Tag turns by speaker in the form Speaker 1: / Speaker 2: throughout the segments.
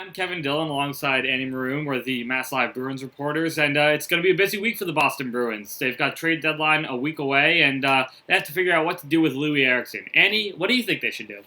Speaker 1: I'm Kevin Dillon alongside Annie Maroon. We're the MassLive Bruins reporters, and it's going to be a busy week for the Boston Bruins. They've got trade deadline a week away, and they have to figure out what to do with Loui Eriksson. Annie, what do you think they should do?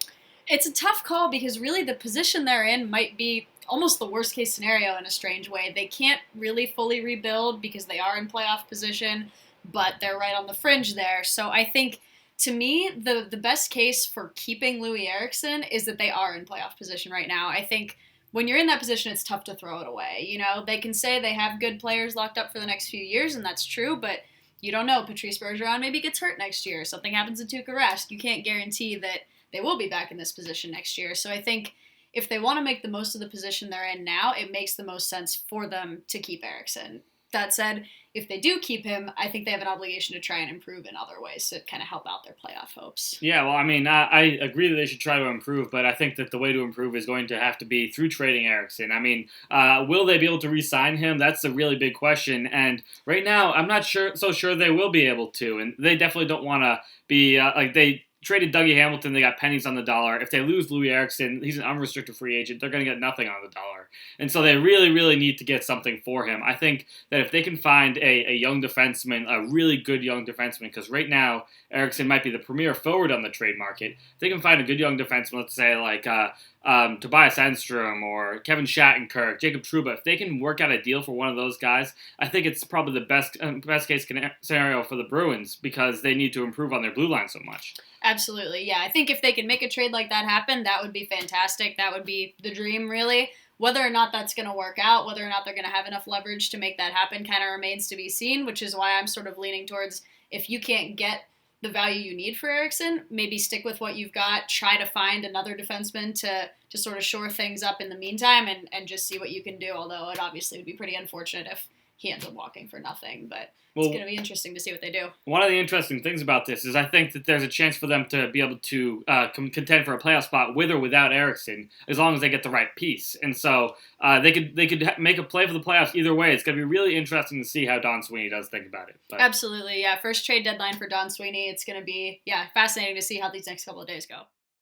Speaker 2: It's a tough call because really the position they're in might be almost the worst case scenario in a strange way. They can't really fully rebuild because they are in playoff position, but they're right on the fringe there. So I think, to me, the best case for keeping Loui Eriksson is that they are in playoff position right now. I think when you're in that position, it's tough to throw it away. You know, they can say they have good players locked up for the next few years, and that's true, but you don't know. Patrice Bergeron maybe gets hurt next year. Something happens to Tuukka Rask. You can't guarantee that they will be back in this position next year. So I think if they want to make the most of the position they're in now, it makes the most sense for them to keep Eriksson. That said, if they do keep him, I think they have an obligation to try and improve in other ways to kind of help out their playoff hopes.
Speaker 1: Yeah, well, I mean, I agree that they should try to improve, but I think that the way to improve is going to have to be through trading Eriksson. I mean, will they be able to re-sign him? That's a really big question, and right now, I'm not so sure they will be able to, and they definitely don't want to be, they traded Dougie Hamilton, they got pennies on the dollar. If they lose Loui Eriksson, he's an unrestricted free agent, they're going to get nothing on the dollar. And so they really, really need to get something for him. I think that if they can find a young defenseman, a really good young defenseman, because right now Eriksson might be the premier forward on the trade market. If they can find a good young defenseman, let's say like Tobias Enstrom or Kevin Shattenkirk, Jacob Trouba, if they can work out a deal for one of those guys, I think it's probably the best case scenario for the Bruins because they need to improve on their blue line so much.
Speaker 2: Absolutely, yeah. I think if they can make a trade like that happen, that would be fantastic. That would be the dream, really. Whether or not that's going to work out, whether or not they're going to have enough leverage to make that happen kind of remains to be seen, which is why I'm sort of leaning towards if you can't get the value you need for Eriksson, maybe stick with what you've got, try to find another defenseman to sort of shore things up in the meantime and just see what you can do, although it obviously would be pretty unfortunate if he ends up walking for nothing, but it's going to be interesting to see what they do.
Speaker 1: One of the interesting things about this is I think that there's a chance for them to be able to contend for a playoff spot with or without Eriksson, as long as they get the right piece. And so they could make a play for the playoffs either way. It's going to be really interesting to see how Don Sweeney does think about it.
Speaker 2: Absolutely, yeah. First trade deadline for Don Sweeney. It's going to be, fascinating to see how these next couple of days go.